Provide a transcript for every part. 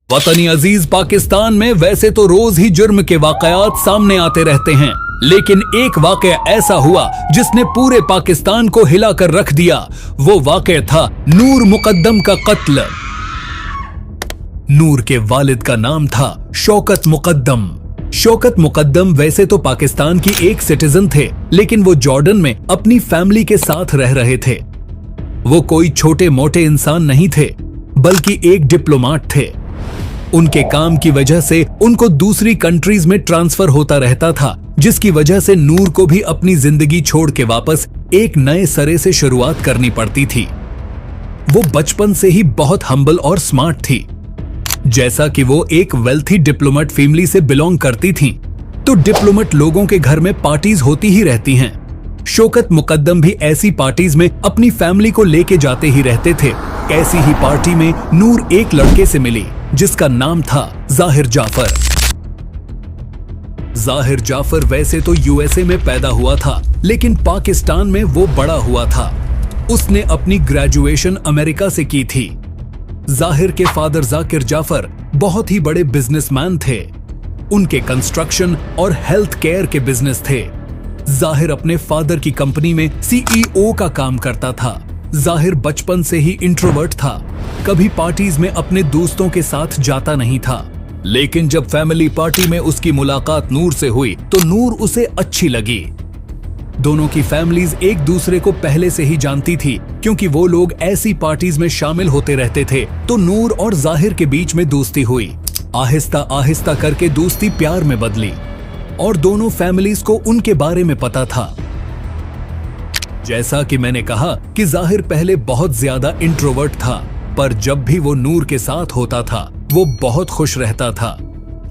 वतनी अजीज पाकिस्तान में वैसे तो रोज ही जुर्म के वाकयात सामने आते रहते हैं, लेकिन एक वाकया ऐसा हुआ जिसने पूरे पाकिस्तान को हिलाकर रख दिया। वो वाकया था नूर मुकद्दम का कत्ल। नूर के वालिद का नाम था शौकत मुकद्दम। शौकत मुकद्दम वैसे तो पाकिस्तान की एक सिटीजन थे, लेकिन वो जॉर्डन में अपनी फैमिली के साथ रह रहे थे। वो कोई छोटे मोटे इंसान नहीं थे, बल्कि एक डिप्लोमेट थे। उनके काम की वजह से उनको दूसरी कंट्रीज में ट्रांसफर होता रहता था, जिसकी वजह से नूर को भी अपनी जिंदगी छोड़ के वापस एक नए सिरे से शुरुआत करनी पड़ती थी। वो बचपन से ही बहुत हम्बल और स्मार्ट थी। जैसा कि वो एक वेल्थी डिप्लोमेट फैमिली से बिलोंग करती थी, तो डिप्लोमेट लोगों के घर में पार्टीज होती ही रहती हैं। शौकत मुकद्दम भी ऐसी पार्टीज में अपनी फैमिली को लेके जाते ही रहते थे। ऐसी ही पार्टी में नूर एक लड़के से मिली जिसका नाम था जाहिर जाफर। जाहिर जाफर वैसे तो यूएसए में पैदा हुआ था, लेकिन पाकिस्तान में वो बड़ा हुआ था। उसने अपनी ग्रेजुएशन अमेरिका से की थी। जाहिर के फादर जाकिर जाफर बहुत ही बड़े बिजनेसमैन थे। उनके कंस्ट्रक्शन और हेल्थ केयर के बिजनेस थे। जाहिर अपने फादर की कंपनी में सीईओ का काम करता था। जाहिर बचपन से ही इंट्रोवर्ट था, कभी पार्टीज में अपने दोस्तों के साथ जाता नहीं था। लेकिन जब फैमिली पार्टी में उसकी मुलाकात नूर से हुई तो नूर उसे अच्छी लगी। दोनों की फैमिलीज एक दूसरे को पहले से ही जानती थी, क्योंकि वो लोग ऐसी पार्टीज में शामिल होते रहते थे। तो नूर और जाहिर के बीच में दोस्ती हुई। आहिस्ता आहिस्ता करके दोस्ती प्यार में बदली और दोनों फैमिलीज को उनके बारे में पता था। जैसा कि मैंने कहा कि जाहिर पहले बहुत ज्यादा इंट्रोवर्ट था, पर जब भी वो नूर के साथ होता था वो बहुत खुश रहता था।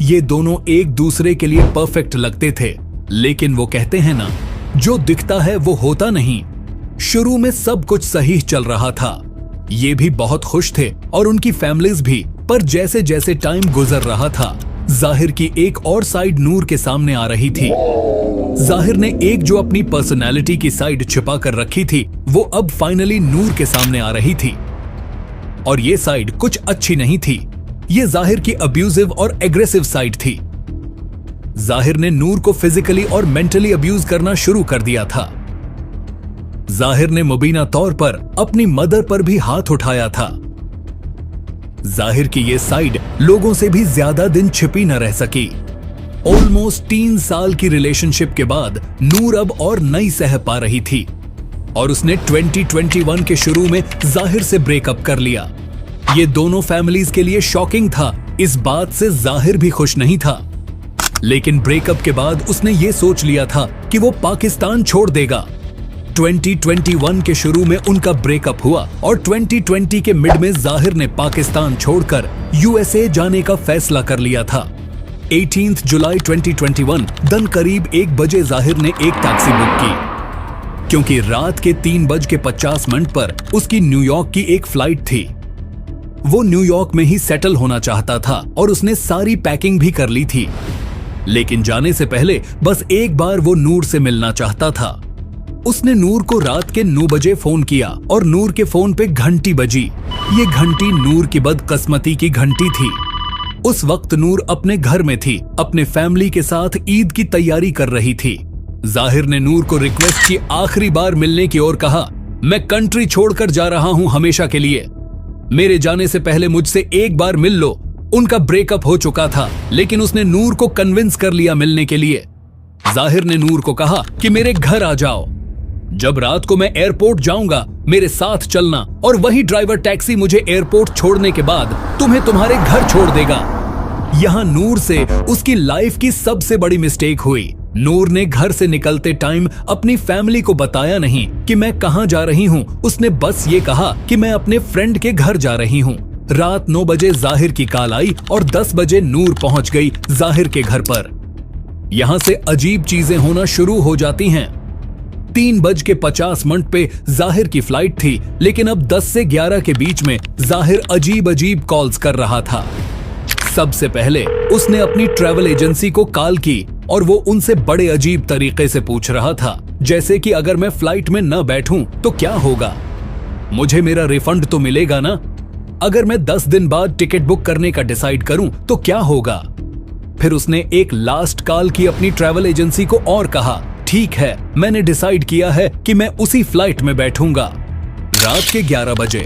ये दोनों एक दूसरे के लिए परफेक्ट लगते थे, लेकिन वो कहते हैं ना, जो दिखता है वो होता नहीं। शुरू में सब कुछ सही चल रहा था, ये भी बहुत खुश थे और उनकी फैमिलीज भी। पर जैसे जैसे टाइम गुजर रहा था, जाहिर की एक और साइड नूर के सामने आ रही थी। जाहिर ने एक जो अपनी पर्सनालिटी की साइड छिपा कर रखी थी, वो अब फाइनली नूर के सामने आ रही थी। और ये साइड कुछ अच्छी नहीं थी। ये जाहिर की अब्यूजिव और एग्रेसिव साइड थी। जाहिर ने नूर को फिजिकली और मेंटली अब्यूज करना शुरू कर दिया था। जाहिर ने मुबीना तौर पर अपनी मदर पर भी हाथ उठाया था। जाहिर की ये साइड लोगों से भी ज्यादा दिन छिपी न रह सकी। ऑलमोस्ट 3 साल की रिलेशनशिप के बाद नूर अब और नहीं सह पा रही थी और उसने 2021 के शुरू में जाहिर से ब्रेकअप कर लिया। ये दोनों फैमिलीज के लिए शॉकिंग था। इस बात से जाहिर भी खुश नहीं था, लेकिन ब्रेकअप के बाद उसने ये सोच लिया था कि वो पाकिस्तान छोड़ देगा। 2021 के शुरू में उनका ब्रेकअप हुआ और 2020 के मिड में जाहिर ने पाकिस्तान छोड़कर यूएसए जाने का फैसला कर लिया था। 18 जुलाई 2021 दिन करीब 1 बजे जाहिर ने एक टैक्सी बुक की, क्योंकि रात के 3:50 पर उसकी न्यूयॉर्क की एक फ्लाइट थी। वो न्यूयॉर्क में ही सेटल होना चाहता था और उसने सारी पैकिंग भी कर ली थी, लेकिन जाने से पहले बस एक बार वो नूर से मिलना चाहता था। उसने नूर को रात के 9 बजे फोन किया और नूर के फोन पे घंटी बजी। ये घंटी नूर की बदकिस्मती की घंटी थी। उस वक्त नूर अपने घर में थी, अपने फैमिली के साथ ईद की तैयारी कर रही थी। जाहिर ने नूर को रिक्वेस्ट की आखिरी बार मिलने की और कहा, मैं कंट्री छोड़कर जा रहा हूं हमेशा के लिए। मेरे जाने से पहले मुझसे एक बार मिल लो। उनका ब्रेकअप हो चुका था, लेकिन उसने नूर को कन्विंस कर लिया मिलने के लिए। जाहिर ने नूर को कहा कि मेरे घर आ जाओ। जब रात को मैं एयरपोर्ट जाऊंगा मेरे साथ चलना और वही ड्राइवर टैक्सी मुझे एयरपोर्ट छोड़ने के बाद तुम्हें तुम्हारे घर छोड़ देगा। यहाँ नूर से उसकी लाइफ की सबसे बड़ी मिस्टेक हुई। नूर ने घर से निकलते टाइम अपनी फैमिली को बताया नहीं कि मैं कहाँ जा रही हूँ। उसने बस ये कहा कि मैं अपने फ्रेंड के घर जा रही हूँ। रात 9 बजे जाहिर की कॉल आई और 10 बजे नूर पहुंच गई जाहिर के घर पर। यहाँ से अजीब चीजें होना शुरू हो जाती हैं। 3:50 पे जाहिर की फ्लाइट थी, लेकिन अब 10 से 11 के बीच में जाहिर अजीब अजीब कॉल्स कर रहा था। सबसे पहले उसने अपनी ट्रैवल एजेंसी को कॉल की और वो उनसे बड़े अजीब तरीके से पूछ रहा था, जैसे कि अगर मैं फ्लाइट में न बैठूं तो क्या होगा, मुझे मेरा रिफंड तो मिलेगा ना। अगर मैं 10 दिन बाद टिकट बुक करने का डिसाइड करूं तो क्या होगा? फिर उसने एक लास्ट कॉल की अपनी ट्रैवल एजेंसी को और कहा, ठीक है, मैंने डिसाइड किया है कि मैं उसी फ्लाइट में बैठूंगा। रात के 11 बजे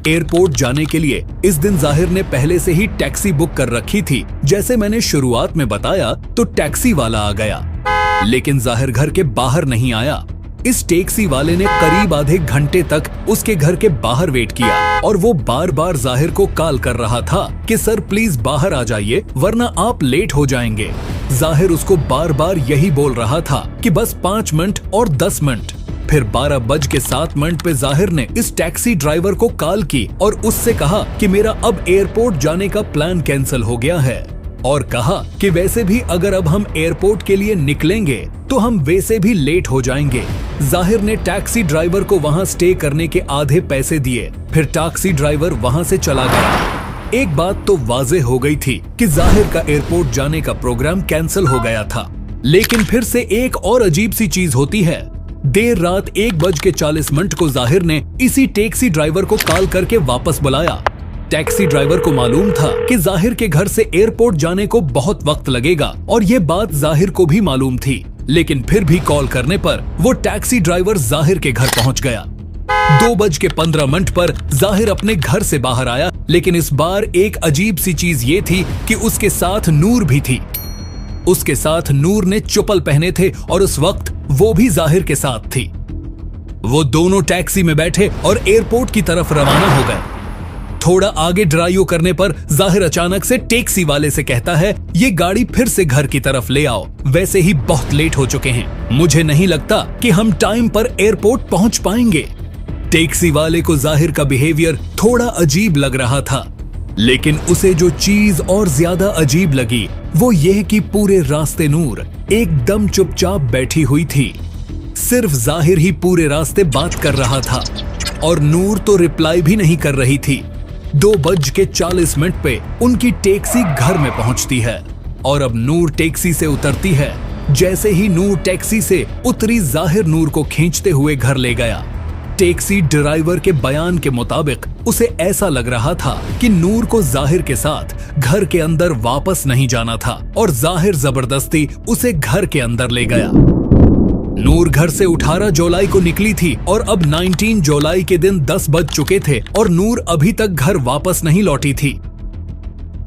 एयरपोर्ट जाने के लिए इस दिन जाहिर ने पहले से ही टैक्सी बुक कर रखी थी। जैसे मैंने शुरुआत में बताया तो टैक्सी वाला आ गया, लेकिन जाहिर घर के बाहर नहीं आया। इस टैक्सी वाले ने करीब आधे घंटे तक उसके घर के बाहर वेट किया और वो बार बार जाहिर को कॉल कर रहा था कि सर प्लीज बाहर आ जाइए वरना आप लेट हो जाएंगे। जाहिर उसको बार बार यही बोल रहा था कि बस 5 मिनट और 10 मिनट। फिर 12:07 पे जाहिर ने इस टैक्सी ड्राइवर को कॉल की और उससे कहा कि मेरा अब एयरपोर्ट जाने का प्लान कैंसिल हो गया है और कहा कि वैसे भी अगर अब हम एयरपोर्ट के लिए निकलेंगे तो हम वैसे भी लेट हो जाएंगे। जाहिर ने टैक्सी ड्राइवर को वहां स्टे करने के आधे पैसे दिए। फिर टैक्सी ड्राइवर वहां से चला गया। एक बात तो वाज़ेह हो गई थी कि जाहिर का एयरपोर्ट जाने का प्रोग्राम कैंसिल हो गया था। लेकिन फिर से एक और अजीब सी चीज होती है। देर रात 1:40 को जाहिर ने इसी टैक्सी ड्राइवर को कॉल करके वापस बुलाया। टैक्सी ड्राइवर को मालूम था कि जाहिर के घर से एयरपोर्ट जाने को बहुत वक्त लगेगा और ये बात जाहिर को भी मालूम थी, लेकिन फिर भी कॉल करने पर वो टैक्सी ड्राइवर जाहिर के घर पहुंच गया। 2:15 पर जाहिर अपने घर से बाहर आया, लेकिन इस बार एक अजीब सी चीज ये थी कि उसके साथ नूर भी थी। उसके साथ नूर ने चप्पल पहने थे और उस वक्त वो भी जाहिर के साथ थी। वो दोनों टैक्सी में बैठे और एयरपोर्ट की तरफ रवाना हो गए। थोड़ा आगे ड्राइव करने पर जाहिर अचानक से टैक्सी वाले से कहता है, ये गाड़ी फिर से घर की तरफ ले आओ, वैसे ही बहुत लेट हो चुके हैं, मुझे नहीं लगता कि हम टाइम पर एयरपोर्ट पहुंच पाएंगे। टैक्सी वाले को जाहिर का बिहेवियर थोड़ा अजीब लग रहा था, लेकिन उसे जो चीज और ज्यादा अजीब लगी वो यह कि पूरे रास्ते नूर एकदम चुपचाप बैठी हुई थी। सिर्फ जाहिर ही पूरे रास्ते बात कर रहा था और नूर तो रिप्लाई भी नहीं कर रही थी। 2:40 पे उनकी टैक्सी घर में पहुंचती है और अब नूर टैक्सी से उतरती है। जैसे ही नूर टैक्सी से उतरी, जाहिर नूर को खींचते हुए घर ले गया। टैक्सी ड्राइवर के बयान के मुताबिक उसे ऐसा लग रहा था कि नूर को जाहिर के साथ घर के अंदर वापस नहीं जाना था और जाहिर जबरदस्ती उसे घर के अंदर ले गया। नूर घर से 18 जुलाई को निकली थी और अब 19 जुलाई के दिन 10 बज चुके थे और नूर अभी तक घर वापस नहीं लौटी थी।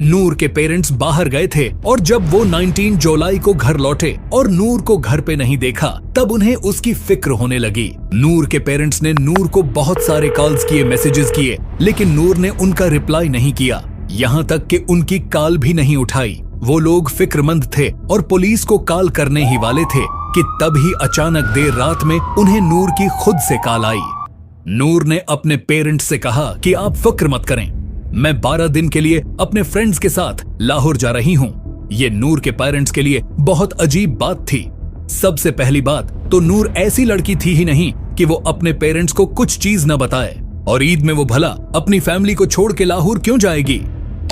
नूर के पेरेंट्स बाहर गए थे और जब वो 19 जुलाई को घर लौटे और नूर को घर पे नहीं देखा, तब उन्हें उसकी फिक्र होने लगी। नूर के पेरेंट्स ने नूर को बहुत सारे कॉल्स किए, मैसेजेस किए, लेकिन नूर ने उनका रिप्लाई नहीं किया, यहाँ तक कि उनकी कॉल भी नहीं उठाई। वो लोग फिक्रमंद थे और पुलिस को कॉल करने ही वाले थे कि तभी अचानक देर रात में उन्हें नूर की खुद से कॉल आई। नूर ने अपने पेरेंट्स से कहा कि आप फिक्र मत करें, मैं 12 दिन के लिए अपने फ्रेंड्स के साथ लाहौर जा रही हूँ। ये नूर के पेरेंट्स के लिए बहुत अजीब बात थी। सबसे पहली बात तो नूर ऐसी लड़की थी ही नहीं कि वो अपने पेरेंट्स को कुछ चीज न बताए, और ईद में वो भला अपनी फैमिली को छोड़ के लाहौर क्यों जाएगी।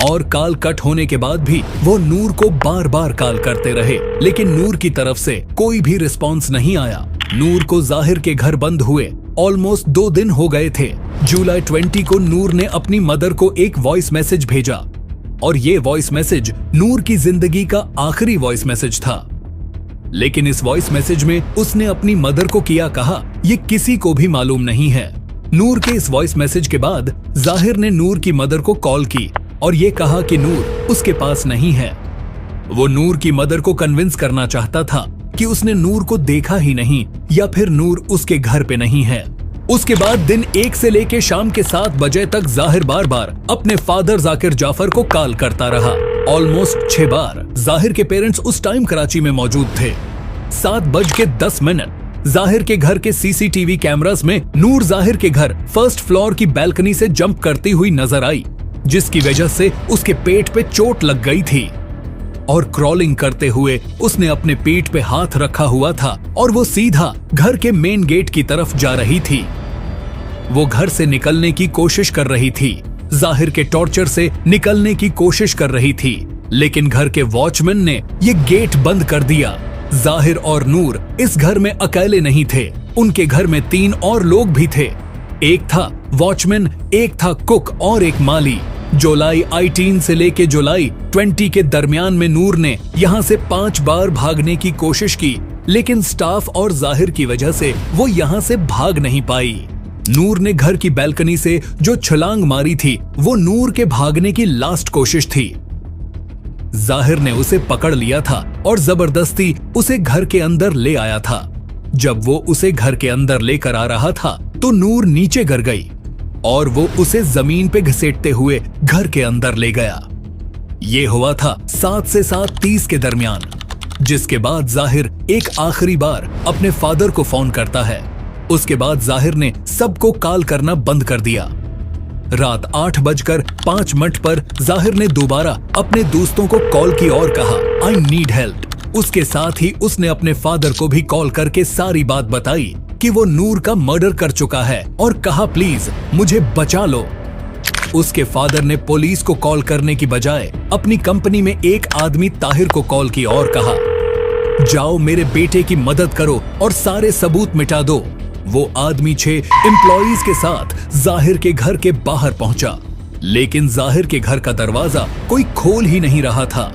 और कॉल कट होने के बाद भी वो नूर को बार बार कॉल करते रहे, लेकिन नूर की तरफ से कोई भी रिस्पॉन्स नहीं आया। नूर को जाहिर के घर बंद हुए ऑलमोस्ट 2 दिन हो गए थे। जुलाई 20 को नूर ने अपनी मदर को एक वॉइस मैसेज भेजा और ये वॉइस मैसेज नूर की जिंदगी का आखिरी वॉइस मैसेज था। लेकिन इस वॉइस मैसेज में उसने अपनी मदर को किया कहा, ये किसी को भी मालूम नहीं है। नूर के इस वॉइस मैसेज के बाद जाहिर ने नूर की मदर को कॉल की और ये कहा कि नूर उसके पास नहीं है। वो नूर की मदर को कन्विंस करना चाहता था कि उसने नूर को देखा ही नहीं या फिर नूर उसके घर पे नहीं है। उसके बाद दिन 1 से लेके शाम के 7 बजे तक जाहिर बार बार अपने फादर जाकिर जाफर को कॉल करता रहा, ऑलमोस्ट 6 बार। जाहिर के पेरेंट्स उस टाइम कराची में मौजूद थे। 7:10 जाहिर के घर के सीसीटीवी कैमरास में नूर जाहिर के घर फर्स्ट फ्लोर की बैल्कनी से जंप करती हुई नजर आई, जिसकी वजह से उसके पेट पे चोट लग गई थी और क्रॉलिंग करते हुए उसने अपने पीठ पे हाथ रखा हुआ था और वो सीधा घर के मेन गेट की तरफ जा रही थी। वो घर से निकलने की कोशिश कर रही थी, जाहिर के टॉर्चर से निकलने की कोशिश कर रही थी, लेकिन घर के वॉचमैन ने ये गेट बंद कर दिया। जाहिर और नूर इस घर में अकेले नहीं थे, उनके घर में 3 और लोग भी थे। एक था वॉचमैन, एक था कुक और एक माली। जुलाई 18 से लेके जुलाई 20 के दरमियान में नूर ने यहाँ से 5 बार भागने की कोशिश की, लेकिन स्टाफ और जाहिर की वजह से वो यहाँ से भाग नहीं पाई। नूर ने घर की बैल्कनी से जो छलांग मारी थी वो नूर के भागने की लास्ट कोशिश थी। जाहिर ने उसे पकड़ लिया था और जबरदस्ती उसे घर के अंदर ले आया था। जब वो उसे घर के अंदर लेकर आ रहा था तो नूर नीचे गिर गई और वो उसे जमीन पे घसीटते हुए घर के अंदर ले गया। ये हुआ था 7 से 7:30 के दरमियान, जिसके बाद जाहिर एक आखिरी बार अपने फादर को फोन करता है। उसके बाद जाहिर ने सबको कॉल करना बंद कर दिया। रात 8:05 पर जाहिर ने दोबारा अपने दोस्तों को कॉल की और कहा आई नीड हेल्प। उसके साथ ही उसने अपने फादर को भी कॉल करके सारी बात बताई कि वो नूर का मर्डर कर चुका है और कहा प्लीज मुझे बचा लो। उसके फादर ने पुलिस को कॉल करने की बजाय अपनी कंपनी में एक आदमी ताहिर को कॉल की और कहा जाओ मेरे बेटे की मदद करो और सारे सबूत मिटा दो। वो आदमी 6 एम्प्लॉइज के साथ जाहिर के घर के बाहर पहुंचा, लेकिन जाहिर के घर का दरवाजा कोई खोल ही नहीं रहा था।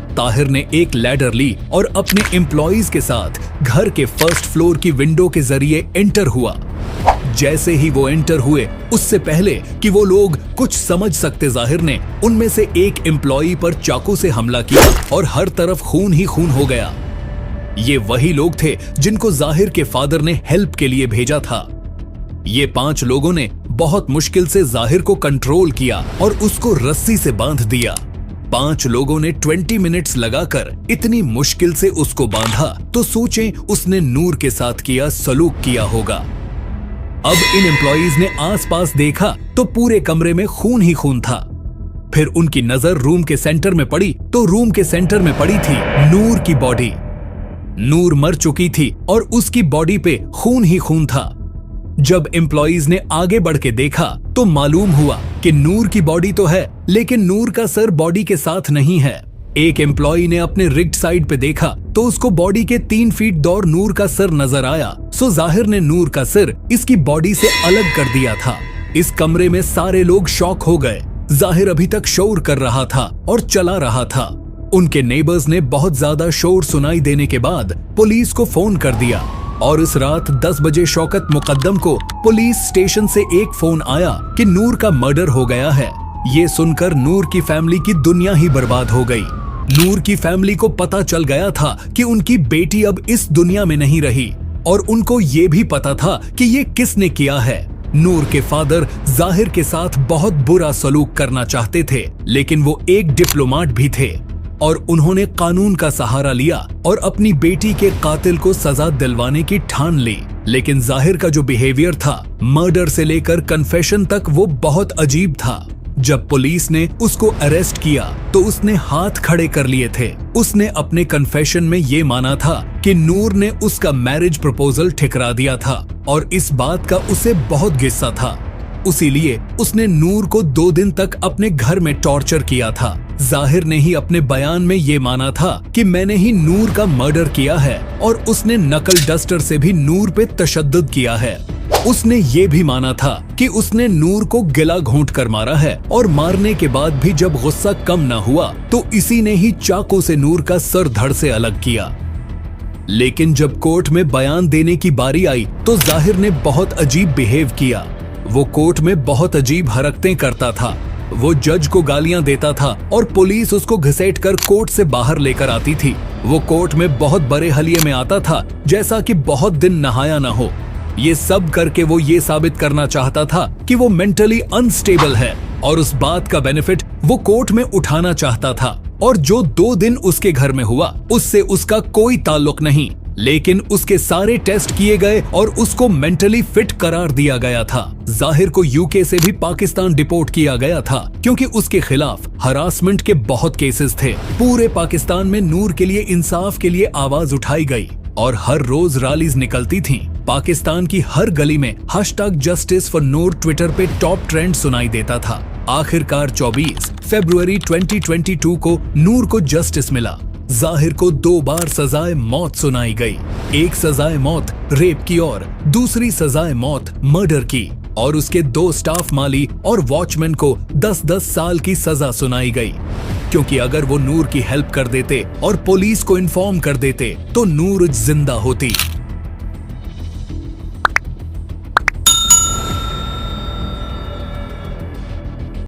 ताहिर ने एक लैडर ली और अपने एम्प्लॉइज के साथ घर के फर्स्ट फ्लोर की विंडो के जरिए एंटर हुआ। जैसे ही वो एंटर हुए, उससे पहले कि वो लोग कुछ समझ सकते, जाहिर ने उनमें से एक एम्प्लॉई पर चाकू से हमला किया और हर तरफ खून ही खून हो गया। ये वही लोग थे जिनको जाहिर के फादर ने हेल्प के लिए भेजा था। ये 5 लोगों ने बहुत मुश्किल से जाहिर को कंट्रोल किया और उसको रस्सी से बांध दिया। 5 लोगों ने 20 मिनट्स लगाकर इतनी मुश्किल से उसको बांधा तो सोचें उसने नूर के साथ किया सलूक किया होगा। अब इन एम्प्लॉइज ने आसपास देखा तो पूरे कमरे में खून ही खून था। फिर उनकी नजर रूम के सेंटर में पड़ी तो रूम के सेंटर में पड़ी थी नूर की बॉडी। नूर मर चुकी थी और उसकी बॉडी पे खून ही खून था। जब एम्प्लॉइज ने आगे बढ़ के देखा तो मालूम हुआ कि नूर की बॉडी तो है, लेकिन नूर का सर बॉडी के साथ नहीं है। एक एम्प्लॉई ने अपने रिग्ड साइड पे देखा तो उसको बॉडी के 3 फीट दूर नूर का सर नजर आया। सो जाहिर ने नूर का सिर इसकी बॉडी से अलग कर दिया था। इस कमरे में सारे लोग शॉक हो गए। जाहिर अभी तक शोर कर रहा था और चला रहा था। उनके नेबर्स ने बहुत ज्यादा शोर सुनाई देने के बाद पुलिस को फोन कर दिया और इस रात 10 बजे शौकत मुकद्दम को पुलिस स्टेशन से एक फोन आया कि नूर का मर्डर हो गया है। ये सुनकर नूर की फैमिली की दुनिया ही बर्बाद हो गई। नूर की फैमिली को पता चल गया था कि उनकी बेटी अब इस दुनिया में नहीं रही और उनको ये भी पता था कि ये किसने किया है। नूर के फादर जाहिर के साथ बहुत बुरा सलूक करना चाहते थे, लेकिन वो एक डिप्लोमेट भी थे और उन्होंने कानून का सहारा लिया और अपनी बेटी के कातिल को सजा दिलवाने की ठान ली। लेकिन जाहिर का जो बिहेवियर था, मर्डर से लेकर कन्फेशन तक, वो बहुत अजीब था। जब पुलिस ने उसको अरेस्ट किया तो उसने हाथ खड़े कर लिए थे। उसने अपने कन्फेशन में ये माना था कि नूर ने उसका मैरिज प्रपोजल ठुकरा दिया था और इस बात का उसे बहुत गुस्सा था। उसीलिए उसने नूर को 2 दिन तक अपने घर में टॉर्चर किया था। जाहिर ने ही अपने बयान में ये माना था कि मैंने ही नूर का मर्डर किया है और उसने नकल डस्टर से भी नूर पे तशद्दुद किया है। उसने ये भी माना था कि उसने नूर को गिला घोंट कर मारा है और मारने के बाद भी जब गुस्सा कम न हुआ तो इसी ने ही चाकू से नूर का सर धड़ से अलग किया। लेकिन जब कोर्ट में बयान देने की बारी आई तो जाहिर ने बहुत अजीब बिहेव किया। वो कोर्ट में बहुत अजीब हरकतें करता था। वो जज को गालियां देता था और पुलिस उसको घसीटकर कोर्ट से बाहर लेकर आती थी। वो कोर्ट में बहुत बड़े हलिये में आता था, जैसा कि बहुत दिन नहाया न हो। ये सब करके वो ये साबित करना चाहता था कि वो मेंटली अनस्टेबल है और उस बात का बेनिफिट वो कोर्ट में उठाना चाहता था। और जो 2 दिन उसके घर में हुआ उससे उसका कोई ताल्लुक नहीं, लेकिन उसके सारे टेस्ट किए गए और उसको मेंटली फिट करार दिया गया था। जाहिर को यूके से भी पाकिस्तान डिपोर्ट किया गया था क्योंकि उसके खिलाफ हरासमेंट के बहुत केसेस थे। पूरे पाकिस्तान में नूर के लिए इंसाफ के लिए आवाज उठाई गई और हर रोज रैलीज निकलती थीं। पाकिस्तान की हर गली में #Justice for Noor ट्विटर पे टॉप ट्रेंड सुनाई देता था। आखिरकार 24 फरवरी 2022 को नूर को जस्टिस मिला। जाहिर को 2 बार सजाए मौत सुनाई गई। एक सजाए मौत रेप की और दूसरी सजाए मौत मर्डर की, और उसके 2 स्टाफ माली और वॉचमैन को 10-10 साल की सजा सुनाई गई। क्योंकि अगर वो नूर की हेल्प कर देते और पुलिस को इन्फॉर्म कर देते तो नूर जिंदा होती।